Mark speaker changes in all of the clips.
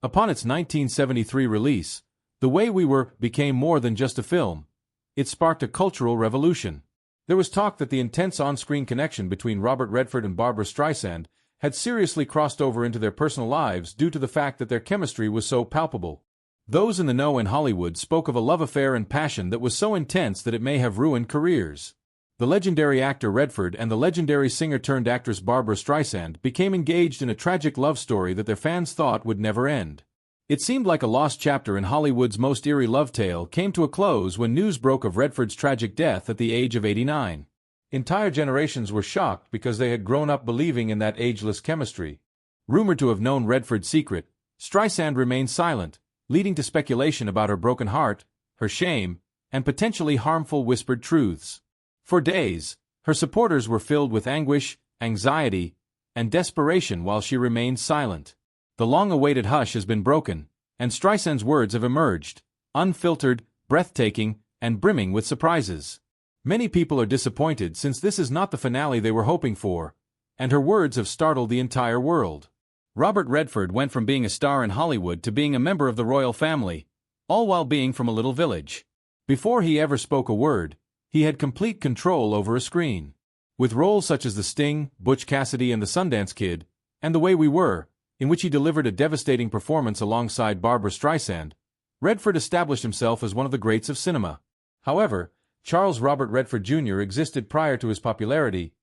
Speaker 1: Upon its 1973 release, The Way We Were became more than just a film. It sparked a cultural revolution. There was talk that the intense on-screen connection between Robert Redford and Barbra Streisand had seriously crossed over into their personal lives due to the fact that their chemistry was so palpable. Those in the know in Hollywood spoke of a love affair and passion that was so intense that it may have ruined careers. The legendary actor Redford and the legendary singer-turned-actress Barbra Streisand became engaged in a tragic love story that their fans thought would never end. It seemed like a lost chapter in Hollywood's most eerie love tale came to a close when news broke of Redford's tragic death at the age of 89. Entire generations were shocked because they had grown up believing in that ageless chemistry. Rumored to have known Redford's secret, Streisand remained silent, leading to speculation about her broken heart, her shame, and potentially harmful whispered truths. For days, her supporters were filled with anguish, anxiety, and desperation while she remained silent. The long-awaited hush has been broken, and Streisand's words have emerged, unfiltered, breathtaking, and brimming with surprises. Many people are disappointed since this is not the finale they were hoping for, and her words have startled the entire world. Robert Redford went from being a star in Hollywood to being a member of the royal family, all while being from a little village. Before he ever spoke a word, he had complete control over a screen. With roles such as The Sting, Butch Cassidy and the Sundance Kid, and The Way We Were, in which he delivered a devastating performance alongside Barbra Streisand, Redford established himself as one of the greats of cinema. However, Charles Robert Redford Jr. existed prior to his popularity,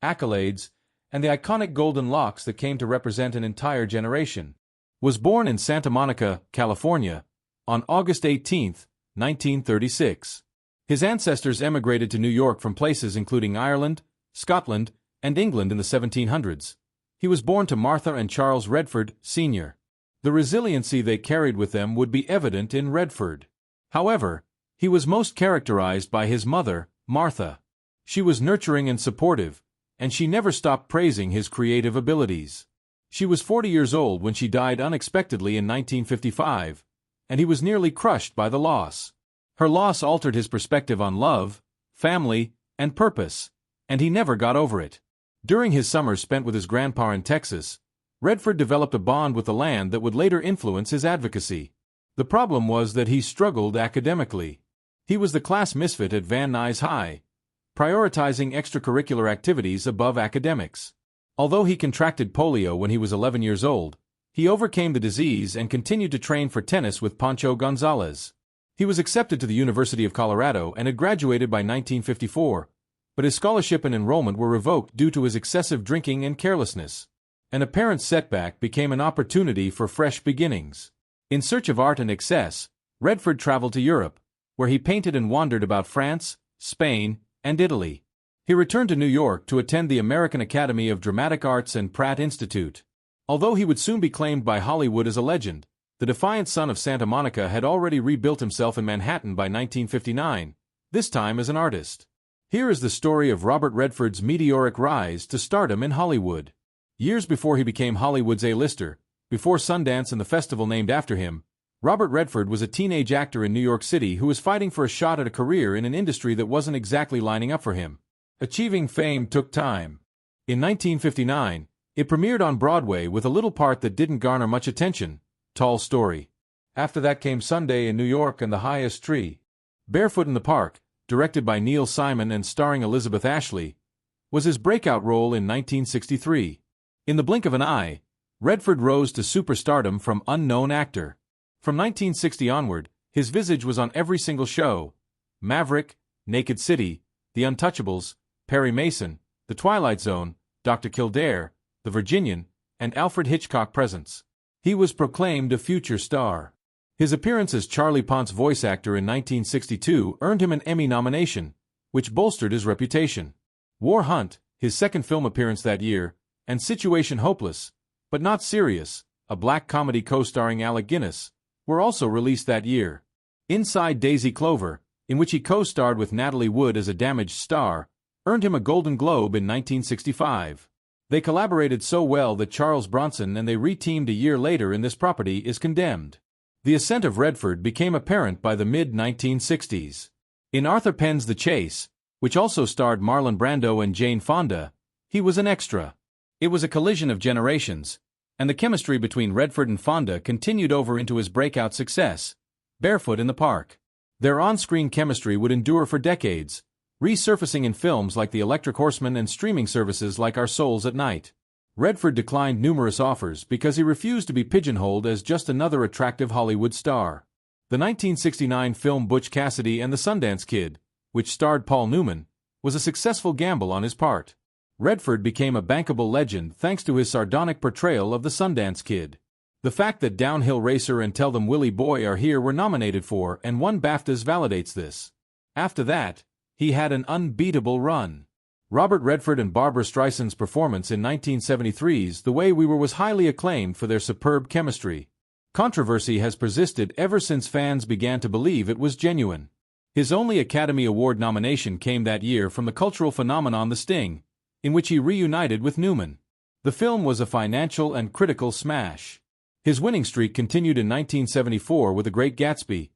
Speaker 1: accolades, and the iconic golden locks that came to represent an entire generation. Was born in Santa Monica, California, on August 18, 1936. His ancestors emigrated to New York from places including Ireland, Scotland, and England in the 1700s. He was born to Martha and Charles Redford, Sr. The resiliency they carried with them would be evident in Redford. However, he was most characterized by his mother, Martha. She was nurturing and supportive, and she never stopped praising his creative abilities. She was 40 years old when she died unexpectedly in 1955, and he was nearly crushed by the loss. Her loss altered his perspective on love, family, and purpose, and he never got over it. During his summers spent with his grandpa in Texas, Redford developed a bond with the land that would later influence his advocacy. The problem was that he struggled academically. He was the class misfit at Van Nuys High, prioritizing extracurricular activities above academics. Although he contracted polio when he was 11 years old, he overcame the disease and continued to train for tennis with Pancho Gonzalez. He was accepted to the University of Colorado and had graduated by 1954, but his scholarship and enrollment were revoked due to his excessive drinking and carelessness. An apparent setback became an opportunity for fresh beginnings. In search of art and excess, Redford traveled to Europe, where he painted and wandered about France, Spain, and Italy. He returned to New York to attend the American Academy of Dramatic Arts and Pratt Institute. Although he would soon be claimed by Hollywood as a legend, the defiant son of Santa Monica had already rebuilt himself in Manhattan by 1959, this time as an artist. Here is the story of Robert Redford's meteoric rise to stardom in Hollywood. Years before he became Hollywood's A-lister, before Sundance and the festival named after him, Robert Redford was a teenage actor in New York City who was fighting for a shot at a career in an industry that wasn't exactly lining up for him. Achieving fame took time. In 1959, it premiered on Broadway with a little part that didn't garner much attention, Tall Story. After that came Sunday in New York and The Highest Tree. Barefoot in the Park, directed by Neil Simon and starring Elizabeth Ashley, was his breakout role in 1963. In the blink of an eye, Redford rose to superstardom from unknown actor. From 1960 onward, his visage was on every single show: Maverick, Naked City, The Untouchables, Perry Mason, The Twilight Zone, Dr. Kildare, The Virginian, and Alfred Hitchcock Presents. He was proclaimed a future star. His appearance as Charlie Ponce's voice actor in 1962 earned him an Emmy nomination, which bolstered his reputation. War Hunt, his second film appearance that year, and Situation Hopeless, but Not Serious, a black comedy co-starring Alec Guinness, were also released that year. Inside Daisy Clover, in which he co-starred with Natalie Wood as a damaged star, earned him a Golden Globe in 1965. They collaborated so well that Charles Bronson and they re-teamed a year later in This Property Is Condemned. The ascent of Redford became apparent by the mid-1960s. In Arthur Penn's The Chase, which also starred Marlon Brando and Jane Fonda, he was an extra. It was a collision of generations, And the chemistry between Redford and Fonda continued over into his breakout success, Barefoot in the Park. Their on-screen chemistry would endure for decades, resurfacing in films like The Electric Horseman and streaming services like Our Souls at Night. Redford declined numerous offers because he refused to be pigeonholed as just another attractive Hollywood star. The 1969 film Butch Cassidy and the Sundance Kid, which starred Paul Newman, was a successful gamble on his part. Redford became a bankable legend thanks to his sardonic portrayal of the Sundance Kid. The fact that Downhill Racer and Tell Them Willie Boy Are Here were nominated for and won BAFTAs validates this. After that, he had an unbeatable run. Robert Redford and Barbra Streisand's performance in 1973's The Way We Were was highly acclaimed for their superb chemistry. Controversy has persisted ever since fans began to believe it was genuine. His only Academy Award nomination came that year from the cultural phenomenon The Sting, in which he reunited with Newman. The film was a financial and critical smash. His winning streak continued in 1974 with The Great Gatsby,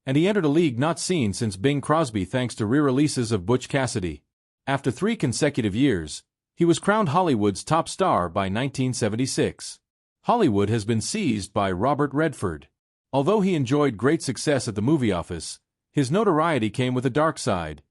Speaker 1: and he entered a league not seen since Bing Crosby thanks to re-releases of Butch Cassidy. After 3 consecutive years, he was crowned Hollywood's top star by 1976. Hollywood has been seized by Robert Redford. Although he enjoyed great success at the movie office, his notoriety came with a dark side.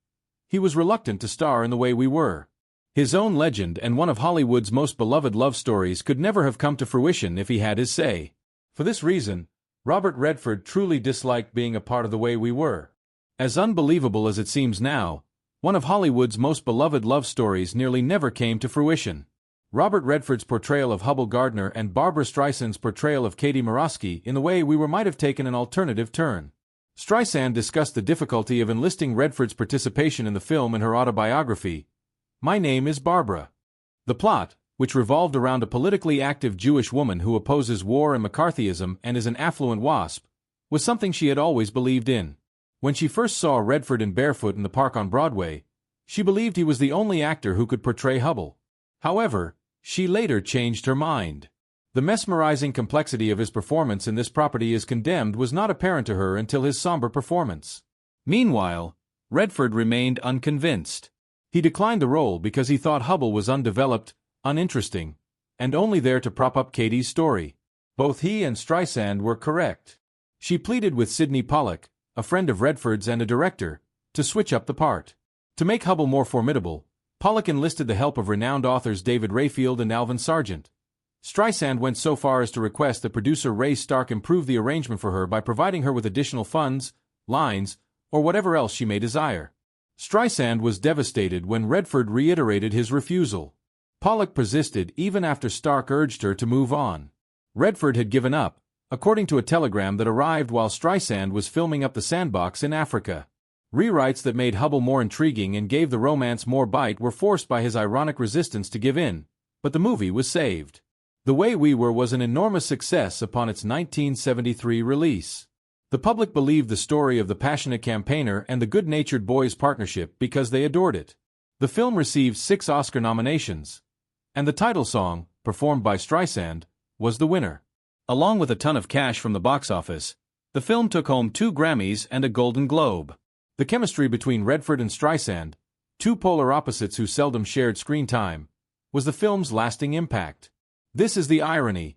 Speaker 1: He was reluctant to star in The Way We Were. His own legend and one of Hollywood's most beloved love stories could never have come to fruition if he had his say. For this reason, Robert Redford truly disliked being a part of The Way We Were. As unbelievable as it seems now, one of Hollywood's most beloved love stories nearly never came to fruition. Robert Redford's portrayal of Hubbell Gardner and Barbra Streisand's portrayal of Katie Morosky in The Way We Were might have taken an alternative turn. Streisand discussed the difficulty of enlisting Redford's participation in the film in her autobiography, My Name is Barbara. The plot, which revolved around a politically active Jewish woman who opposes war and McCarthyism and is an affluent WASP, was something she had always believed in. When she first saw Redford in Barefoot in the Park on Broadway, she believed he was the only actor who could portray Hubbell. However, she later changed her mind. The mesmerizing complexity of his performance in this property is condemned was not apparent to her until his somber performance. Meanwhile, Redford remained unconvinced. He declined the role because he thought Hubbell was undeveloped, uninteresting, and only there to prop up Katie's story. Both he and Streisand were correct. She pleaded with Sidney Pollack, a friend of Redford's and a director, to switch up the part. To make Hubbell more formidable, Pollack enlisted the help of renowned authors David Rayfield and Alvin Sargent. Streisand went so far as to request that producer Ray Stark improve the arrangement for her by providing her with additional funds, lines, or whatever else she may desire. Streisand was devastated when Redford reiterated his refusal. Pollack persisted even after Stark urged her to move on. Redford had given up, according to a telegram that arrived while Streisand was filming Up the Sandbox in Africa. Rewrites that made Hubbell more intriguing and gave the romance more bite were forced by his ironic resistance to give in, but the movie was saved. The Way We Were was an enormous success upon its 1973 release. The public believed the story of the passionate campaigner and the good-natured boys' partnership because they adored it. The film received 6 Oscar nominations, and the title song, performed by Streisand, was the winner. Along with a ton of cash from the box office, the film took home 2 Grammys and a Golden Globe. The chemistry between Redford and Streisand, 2 polar opposites who seldom shared screen time, was the film's lasting impact. This is the irony.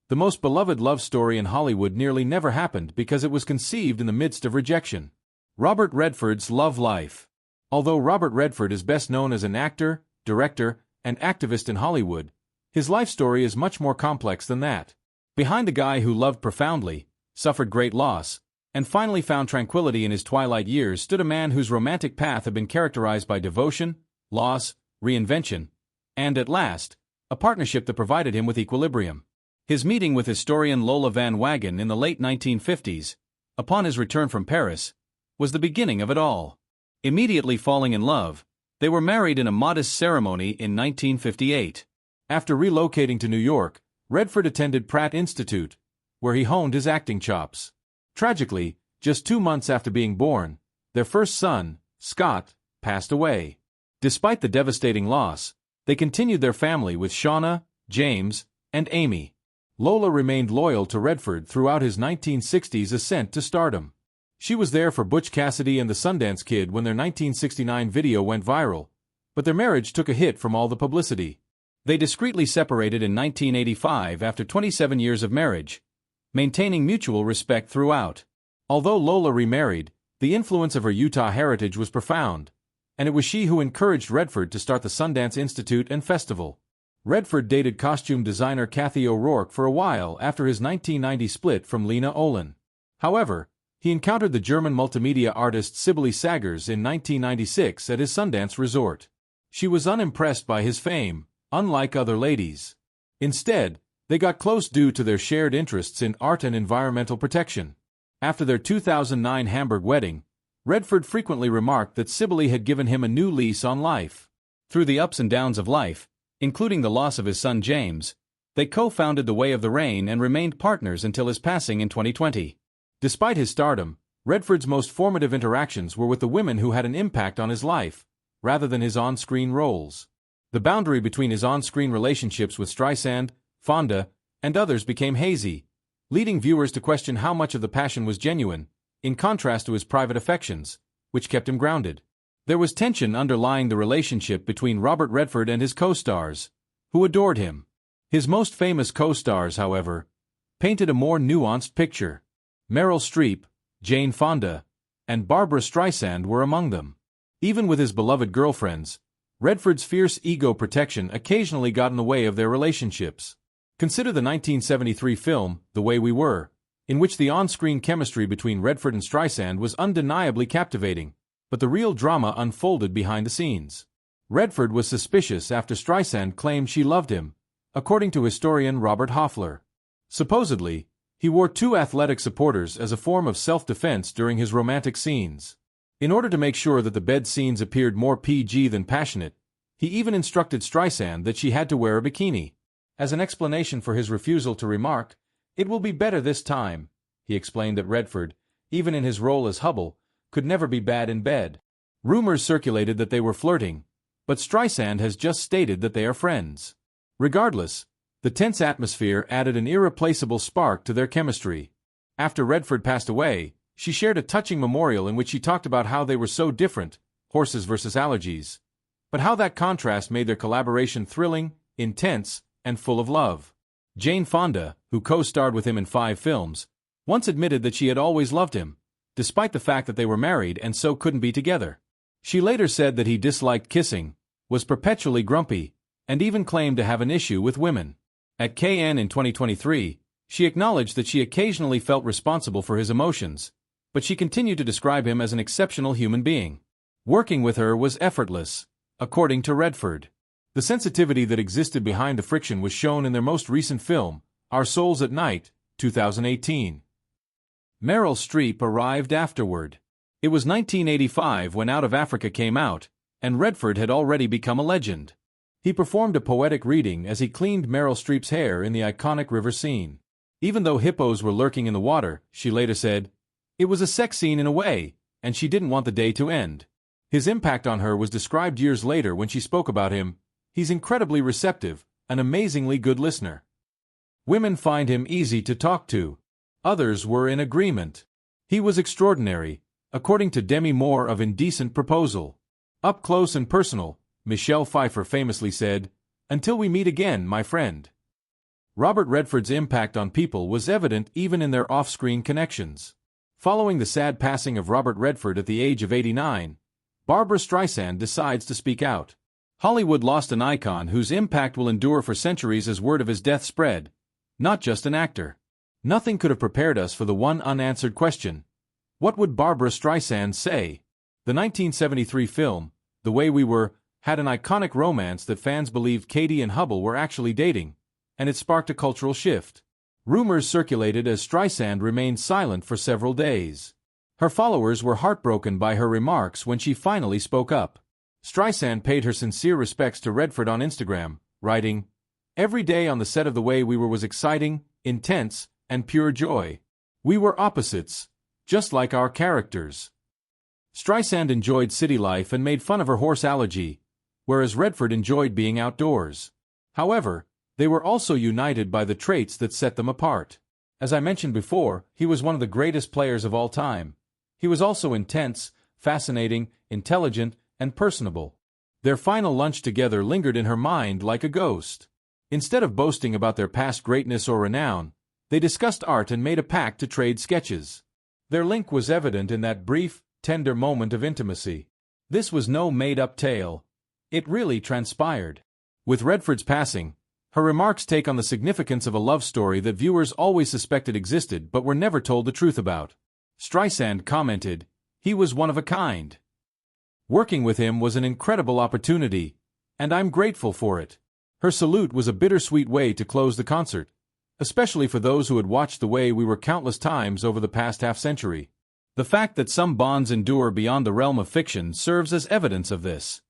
Speaker 1: The most beloved love story in Hollywood nearly never happened because it was conceived in the midst of rejection. Robert Redford's love life. Although Robert Redford is best known as an actor, director, and activist in Hollywood, his life story is much more complex than that. Behind the guy who loved profoundly, suffered great loss, and finally found tranquility in his twilight years stood a man whose romantic path had been characterized by devotion, loss, reinvention, and, at last, a partnership that provided him with equilibrium. His meeting with historian Lola Van Wagen in the late 1950s, upon his return from Paris, was the beginning of it all. Immediately falling in love, they were married in a modest ceremony in 1958. After relocating to New York, Redford attended Pratt Institute, where he honed his acting chops. Tragically, just 2 months after being born, their first son, Scott, passed away. Despite the devastating loss, they continued their family with Shauna, James, and Amy. Lola remained loyal to Redford throughout his 1960s ascent to stardom. She was there for Butch Cassidy and the Sundance Kid when their 1969 video went viral, but their marriage took a hit from all the publicity.
Speaker 2: They discreetly separated in 1985 after 27 years of marriage, maintaining mutual respect throughout. Although Lola remarried, the influence of her Utah heritage was profound, and it was she who encouraged Redford to start the Sundance Institute and Festival. Redford dated costume designer Kathy O'Rourke for a while after his 1990 split from Lena Olin. However, he encountered the German multimedia artist Sibylle Sagers in 1996 at his Sundance resort. She was unimpressed by his fame, unlike other ladies. Instead, they got close due to their shared interests in art and environmental protection. After their 2009 Hamburg wedding, Redford frequently remarked that Sibylle had given him a new lease on life. Through the ups and downs of life, including the loss of his son James, they co-founded The Way of the Rain and remained partners until his passing in 2020. Despite his stardom, Redford's most formative interactions were with the women who had an impact on his life, rather than his on-screen roles. The boundary between his on-screen relationships with Streisand, Fonda, and others became hazy, leading viewers to question how much of the passion was genuine, in contrast to his private affections, which kept him grounded. There was tension underlying the relationship between Robert Redford and his co-stars, who adored him. His most famous co-stars, however, painted a more nuanced picture. Meryl Streep, Jane Fonda, and Barbra Streisand were among them. Even with his beloved girlfriends, Redford's fierce ego protection occasionally got in the way of their relationships. Consider the 1973 film, The Way We Were, in which the on-screen chemistry between Redford and Streisand was undeniably captivating, but the real drama unfolded behind the scenes. Redford was suspicious after Streisand claimed she loved him, according to historian Robert Hoffler. Supposedly, he wore two athletic supporters as a form of self-defense during his romantic scenes. In order to make sure that the bed scenes appeared more PG than passionate, he even instructed Streisand that she had to wear a bikini. As an explanation for his refusal to remark, "It will be better this time," he explained that Redford, even in his role as Hubble, could never be bad in bed. Rumors circulated that they were flirting, but Streisand has just stated that they are friends. Regardless, the tense atmosphere added an irreplaceable spark to their chemistry. After Redford passed away, she shared a touching memorial in which she talked about how they were so different, horses versus allergies, but how that contrast made their collaboration thrilling, intense, and full of love. Jane Fonda, who co-starred with him in 5 films, once admitted that she had always loved him, despite the fact that they were married and so couldn't be together. She later said that he disliked kissing, was perpetually grumpy, and even claimed to have an issue with women. At KN in 2023, she acknowledged that she occasionally felt responsible for his emotions, but she continued to describe him as an exceptional human being. Working with her was effortless, according to Redford. The sensitivity that existed behind the friction was shown in their most recent film, Our Souls at Night, 2018. Meryl Streep arrived afterward. It was 1985 when Out of Africa came out, and Redford had already become a legend. He performed a poetic reading as he cleaned Meryl Streep's hair in the iconic river scene. Even though hippos were lurking in the water, she later said, "It was a sex scene in a way, and she didn't want the day to end." His impact on her was described years later when she spoke about him. "He's incredibly receptive, an amazingly good listener. Women find him easy to talk to." Others were in agreement. "He was extraordinary," according to Demi Moore of Indecent Proposal. "Up close and personal," Michelle Pfeiffer famously said, "Until we meet again, my friend." Robert Redford's impact on people was evident even in their off-screen connections. Following the sad passing of Robert Redford at the age of 89, Barbra Streisand decides to speak out. Hollywood lost an icon whose impact will endure for centuries as word of his death spread, not just an actor. Nothing could have prepared us for the one unanswered question: what would Barbra Streisand say? The 1973 film, The Way We Were, had an iconic romance that fans believed Katie and Hubble were actually dating, and it sparked a cultural shift. Rumors circulated as Streisand remained silent for several days. Her followers were heartbroken by her remarks when she finally spoke up. Streisand paid her sincere respects to Redford on Instagram, writing, "Every day on the set of The Way We Were was exciting, intense, and pure joy. We were opposites, just like our characters." Streisand enjoyed city life and made fun of her horse allergy, whereas Redford enjoyed being outdoors. However, they were also united by the traits that set them apart. As I mentioned before, he was one of the greatest players of all time. He was also intense, fascinating, intelligent, and personable.
Speaker 1: Their final lunch together lingered in her mind like a ghost. Instead of boasting about their past greatness or renown, they discussed art and made a pact to trade sketches. Their link was evident in that brief, tender moment of intimacy. This was no made-up tale. It really transpired. With Redford's passing, her remarks take on the significance of a love story that viewers always suspected existed but were never told the truth about. Streisand commented, "He was one of a kind. Working with him was an incredible opportunity, and I'm grateful for it." Her salute was a bittersweet way to close the concert, especially for those who had watched The Way We Were countless times over the past half-century. The fact that some bonds endure beyond the realm of fiction serves as evidence of this.